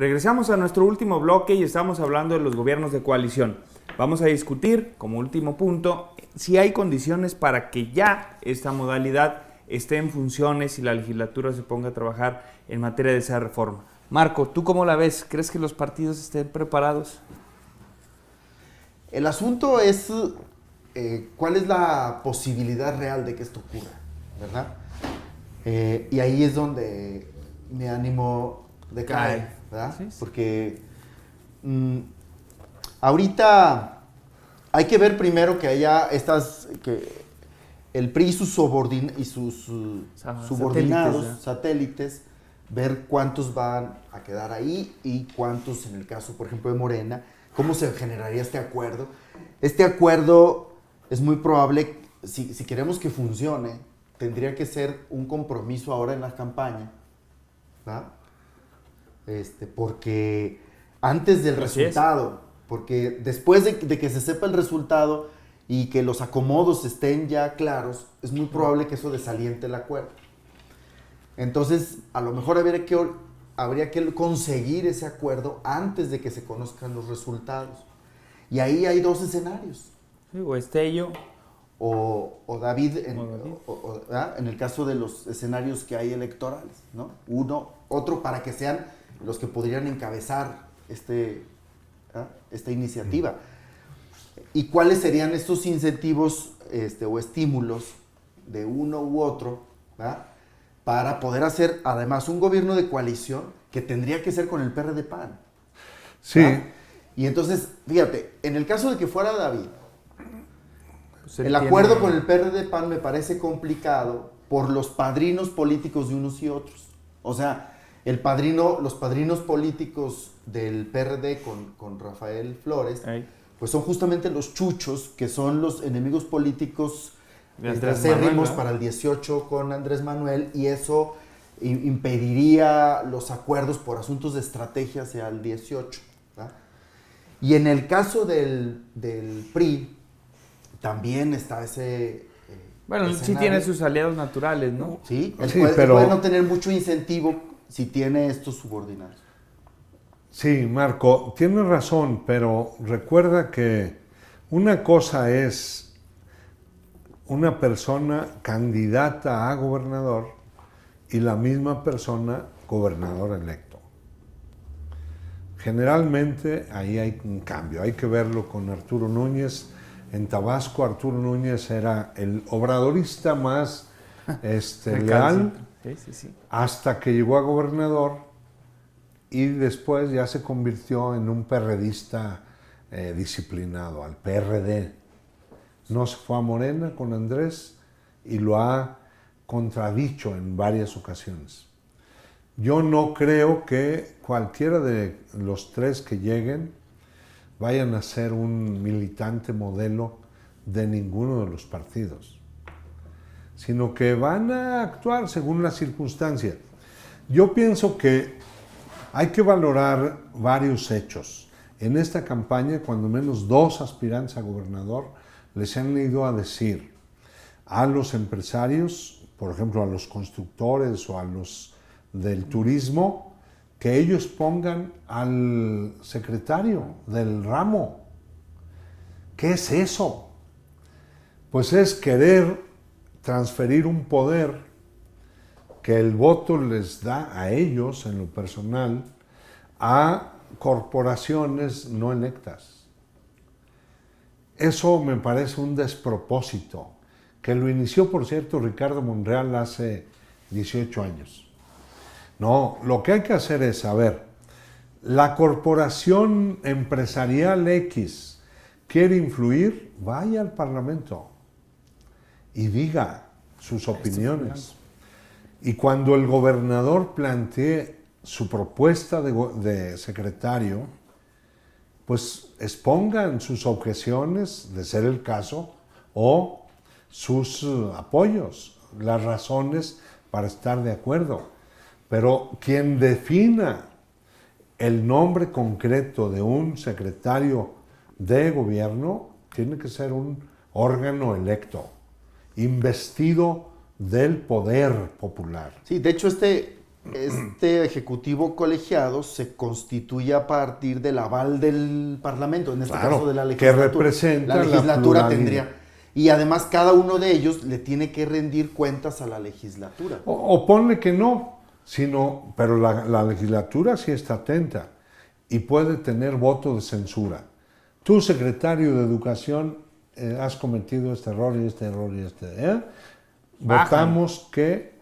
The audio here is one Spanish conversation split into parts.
Regresamos a nuestro último bloque y estamos hablando de los gobiernos de coalición. Vamos a discutir, como último punto, si hay condiciones para que ya esta modalidad esté en funciones y la legislatura se ponga a trabajar en materia de esa reforma. Marco, ¿tú cómo la ves? ¿Crees que los partidos estén preparados? El asunto es cuál es la posibilidad real de que esto ocurra, ¿verdad? Y ahí es donde mi ánimo decae, ¿verdad? Sí, sí. Porque ahorita hay que ver primero que haya que el PRI y sus subordinados, satélites, ver cuántos van a quedar ahí y cuántos, en el caso, por ejemplo, de Morena, cómo se generaría este acuerdo. Este acuerdo es muy probable, si queremos que funcione, tendría que ser un compromiso ahora en la campaña, ¿verdad? Porque antes del resultado, porque después de que se sepa el resultado y que los acomodos estén ya claros, es muy probable que eso desaliente el acuerdo. Entonces, a lo mejor habría que conseguir ese acuerdo antes de que se conozcan los resultados. Y ahí hay dos escenarios. Sí, o Estello. O David, en el caso de los escenarios que hay electorales, ¿no? Otro para que sean los que podrían encabezar esta iniciativa. ¿Y cuáles serían estos incentivos o estímulos de uno u otro, ¿verdad? Para poder hacer además un gobierno de coalición que tendría que ser con el PRD-PAN? Sí. ¿Verdad? Y entonces, fíjate, en el caso de que fuera David, pues el acuerdo con el PRD-PAN me parece complicado por los padrinos políticos de unos y otros. O sea, los padrinos políticos del PRD con Rafael Flores, pues son justamente los chuchos, que son los enemigos políticos acérrimos para el 18 con Andrés Manuel, y eso impediría los acuerdos por asuntos de estrategia hacia el 18. ¿verdad? Y en el caso del PRI, también está ese... Bueno, sí tiene sus aliados naturales, ¿no? Sí, pero puede no tener mucho incentivo si tiene estos subordinados. Sí, Marco, tienes razón, pero recuerda que una cosa es una persona candidata a gobernador y la misma persona gobernador electo. Generalmente ahí hay un cambio, hay que verlo con Arturo Núñez. En Tabasco, Arturo Núñez era el obradorista más leal, sí. hasta que llegó a gobernador y después ya se convirtió en un perredista disciplinado, al PRD. No se fue a Morena con Andrés y lo ha contradicho en varias ocasiones. Yo no creo que cualquiera de los tres que lleguen vayan a ser un militante modelo de ninguno de los partidos, sino que van a actuar según las circunstancias. Yo pienso que hay que valorar varios hechos. En esta campaña, cuando menos 2 aspirantes a gobernador les han ido a decir a los empresarios, por ejemplo a los constructores o a los del turismo, que ellos pongan al secretario del ramo. ¿Qué es eso? Pues es querer transferir un poder que el voto les da a ellos, en lo personal, a corporaciones no electas. Eso me parece un despropósito, que lo inició, por cierto, Ricardo Monreal hace 18 años. No, lo que hay que hacer es, la corporación empresarial X quiere influir, vaya al Parlamento y diga sus opiniones. Y cuando el gobernador plantee su propuesta de secretario, pues expongan sus objeciones, de ser el caso, o sus apoyos, las razones para estar de acuerdo. Pero quien defina el nombre concreto de un secretario de gobierno tiene que ser un órgano electo, investido del poder popular. Sí, de hecho este ejecutivo colegiado se constituye a partir del aval del Parlamento, en este Claro, caso de la que legislatura. representa la la legislatura pluralidad. tendría. Y además cada uno de ellos le tiene que rendir cuentas a la legislatura. O ponle que no, pero la legislatura sí está atenta y puede tener voto de censura. Tú, secretario de Educación, has cometido este error y este error y este. Votamos que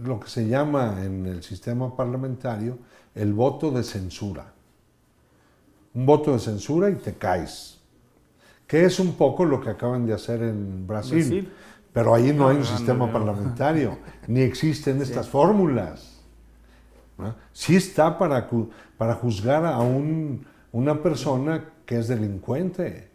lo que se llama en el sistema parlamentario el voto de censura. Un voto de censura y te caes. Que es un poco lo que acaban de hacer en Brasil. Pero ahí no hay un sistema parlamentario, ni existen estas fórmulas. ¿No? Sí está para juzgar a una persona que es delincuente,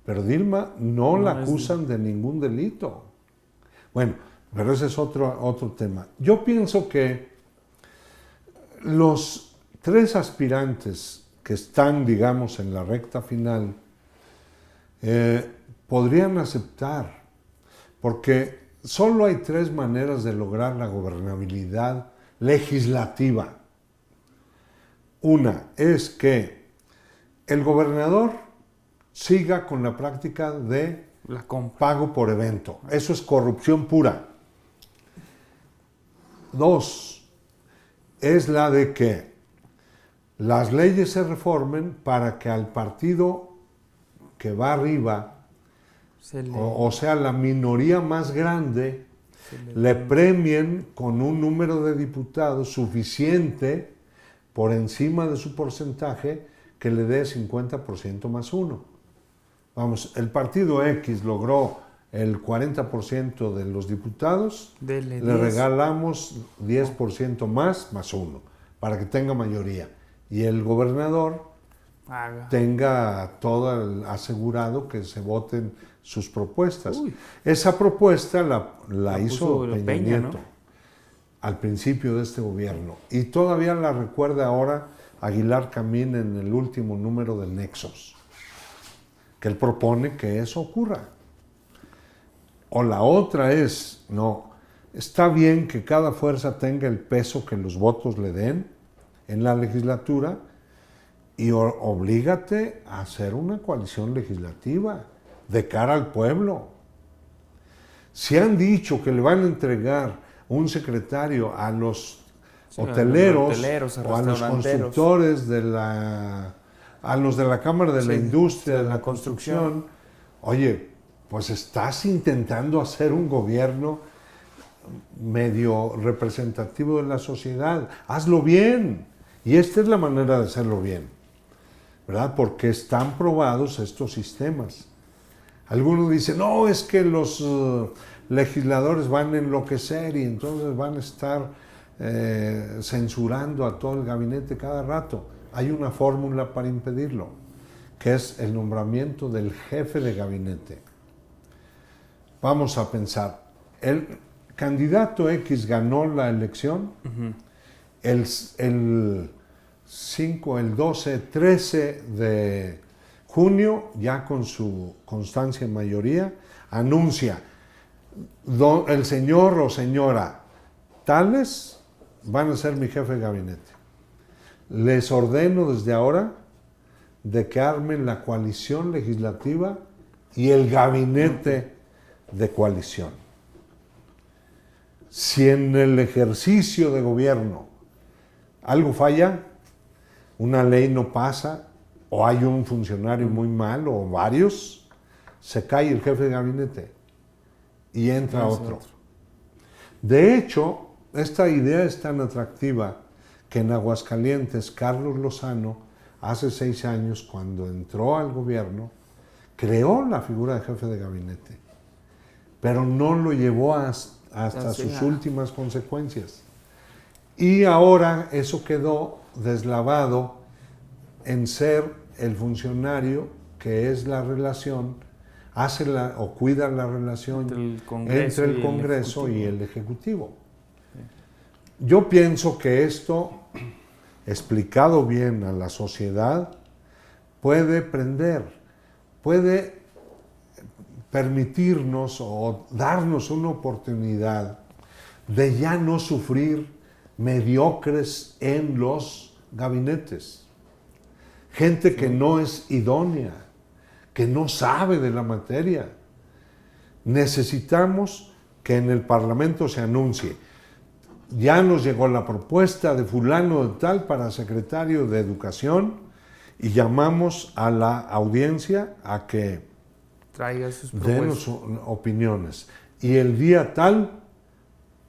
pero Dilma no la acusan de ningún delito. Bueno, pero ese es otro tema. Yo pienso que los 3 aspirantes que están, digamos, en la recta final, podrían aceptar, porque solo hay 3 maneras de lograr la gobernabilidad legislativa. Una es que el gobernador siga con la práctica de pago por evento. Eso es corrupción pura. 2 es la de que las leyes se reformen para que al partido que va arriba, o sea, la minoría más grande, le premien con un número de diputados suficiente por encima de su porcentaje que le dé 50% más 1. Vamos, el partido X logró el 40% de los diputados, le regalamos 10% más 1, para que tenga mayoría. Y el gobernador tenga todo asegurado que se voten sus propuestas. Esa propuesta la hizo Peña Nieto, ¿no? Al principio de este gobierno. Y todavía la recuerda ahora Aguilar Camín en el último número del Nexos, que él propone que eso ocurra. O la otra es, no, está bien que cada fuerza tenga el peso que los votos le den en la legislatura y oblígate a hacer una coalición legislativa de cara al pueblo. Si han dicho que le van a entregar un secretario a los hoteleros o a los constructores a los de la Cámara de la Industria, de la construcción, oye, pues estás intentando hacer un gobierno medio representativo de la sociedad. Hazlo bien. Y esta es la manera de hacerlo bien, ¿verdad? Porque están probados estos sistemas. Algunos dicen, no, es que los legisladores van a enloquecer y entonces van a estar censurando a todo el gabinete cada rato. Hay una fórmula para impedirlo, que es el nombramiento del jefe de gabinete. Vamos a pensar, el candidato X ganó la elección, el 12, 13 de junio, ya con su constancia en mayoría, anuncia, el señor o señora tales van a ser mi jefe de gabinete. Les ordeno desde ahora de que armen la coalición legislativa y el gabinete de coalición. Si en el ejercicio de gobierno algo falla, una ley no pasa, o hay un funcionario muy mal, o varios, se cae el jefe de gabinete y entra otro. De hecho, esta idea es tan atractiva que en Aguascalientes, Carlos Lozano, hace 6 años, cuando entró al gobierno, creó la figura de jefe de gabinete, pero no lo llevó hasta sus últimas consecuencias. Y ahora eso quedó deslavado en ser el funcionario que es la relación, cuida la relación entre el Congreso y el Ejecutivo. Yo pienso que esto, explicado bien a la sociedad, puede permitirnos o darnos una oportunidad de ya no sufrir mediocres en los gabinetes. Gente que no es idónea, que no sabe de la materia. Necesitamos que en el Parlamento se anuncie: ya nos llegó la propuesta de fulano de tal para secretario de Educación, y llamamos a la audiencia a que traiga sus denos propuestas. opiniones. Y el día tal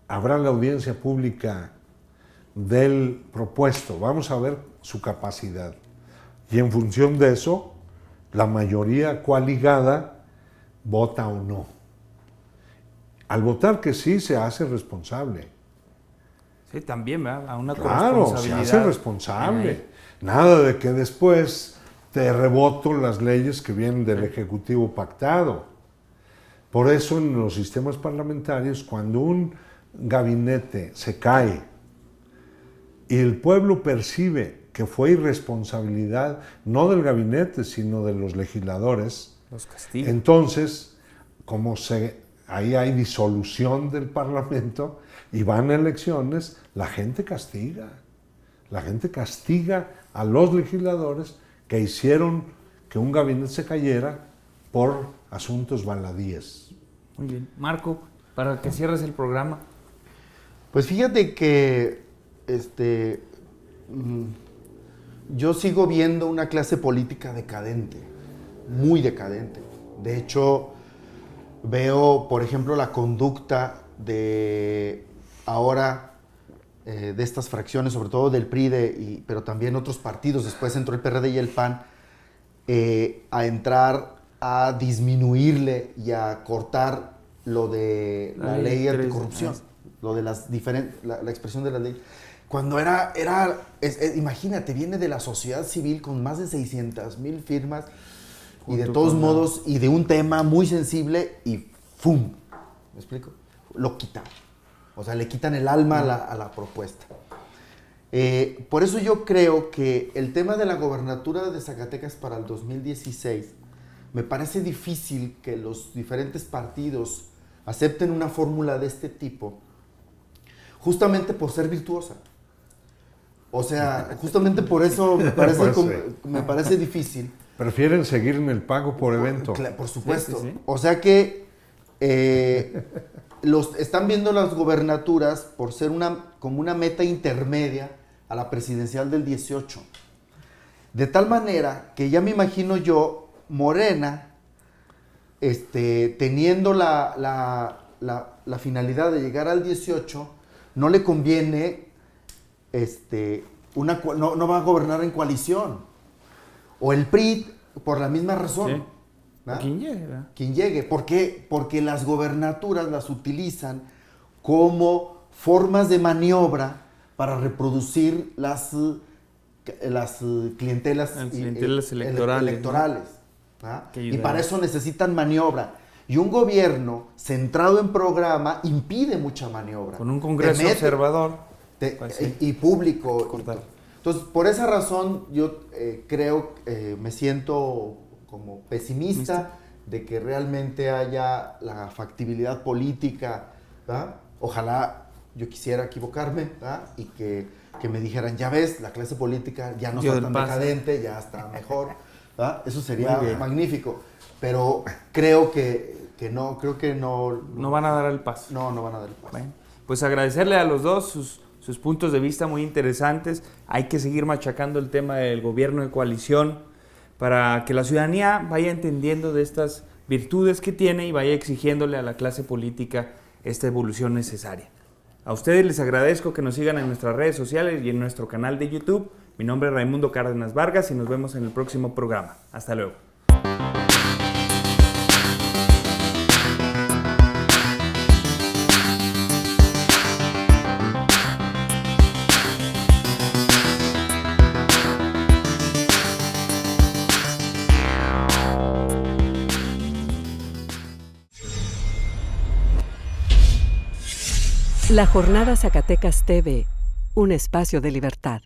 habrá la audiencia pública del propuesto. Vamos a ver su capacidad. Y en función de eso, la mayoría coaligada vota o no. Al votar que sí, se hace responsable. Sí, también, ¿verdad? A una Claro, se corresponsabilidad. hace responsable. Nada de que después te reboto las leyes que vienen del Ejecutivo pactado. Por eso en los sistemas parlamentarios, cuando un gabinete se cae y el pueblo percibe que fue irresponsabilidad no del gabinete, sino de los legisladores, Los castigan. entonces, ahí hay disolución del Parlamento y van a elecciones, la gente castiga. La gente castiga a los legisladores que hicieron que un gabinete se cayera por asuntos baladíes. Muy bien. Marco, para que cierres el programa. Pues fíjate que yo sigo viendo una clase política decadente, muy decadente. De hecho, veo, por ejemplo, la conducta de ahora de estas fracciones, sobre todo del PRI, pero también otros partidos, después entró el PRD y el PAN, a entrar a disminuirle y a cortar lo de la ley anticorrupción, lo de las la expresión de la ley. Cuando imagínate, viene de la sociedad civil con más de 600,000 firmas y de todos modos, y de un tema muy sensible y ¡fum! ¿Me explico? Lo quitan. O sea, le quitan el alma a la propuesta. Por eso yo creo que el tema de la gobernatura de Zacatecas para el 2016, me parece difícil que los diferentes partidos acepten una fórmula de este tipo, justamente por ser virtuosa. O sea, justamente por eso me parece difícil. Prefieren seguir en el pago por evento. Por supuesto. Sí. O sea que están viendo las gobernaturas por ser como una meta intermedia a la presidencial del 18. De tal manera que ya me imagino yo, Morena, teniendo la finalidad de llegar al 18, no le conviene, no va a gobernar en coalición. O el PRI, por la misma razón. Sí. ¿Quién llegue? ¿Verdad? Quien llegue. ¿Por qué? Porque las gobernaturas las utilizan como formas de maniobra para reproducir las clientelas, electorales. ¿Ah? Y para eso necesitan maniobra. Y un gobierno centrado en programa impide mucha maniobra. Con un Congreso observador. Y público. Entonces, por esa razón, yo creo, me siento como pesimista de que realmente haya la factibilidad política, ¿verdad? Ojalá yo quisiera equivocarme, ¿verdad? Y que me dijeran, ya ves, la clase política ya no está tan decadente, ya está mejor, ¿verdad? Eso sería magnífico, pero creo que no. No van a dar el paso. No van a dar el paso. Bueno, pues agradecerle a los dos sus puntos de vista muy interesantes. Hay que seguir machacando el tema del gobierno de coalición para que la ciudadanía vaya entendiendo de estas virtudes que tiene y vaya exigiéndole a la clase política esta evolución necesaria. A ustedes les agradezco que nos sigan en nuestras redes sociales y en nuestro canal de YouTube. Mi nombre es Raimundo Cárdenas Vargas y nos vemos en el próximo programa. Hasta luego. La Jornada Zacatecas TV, un espacio de libertad.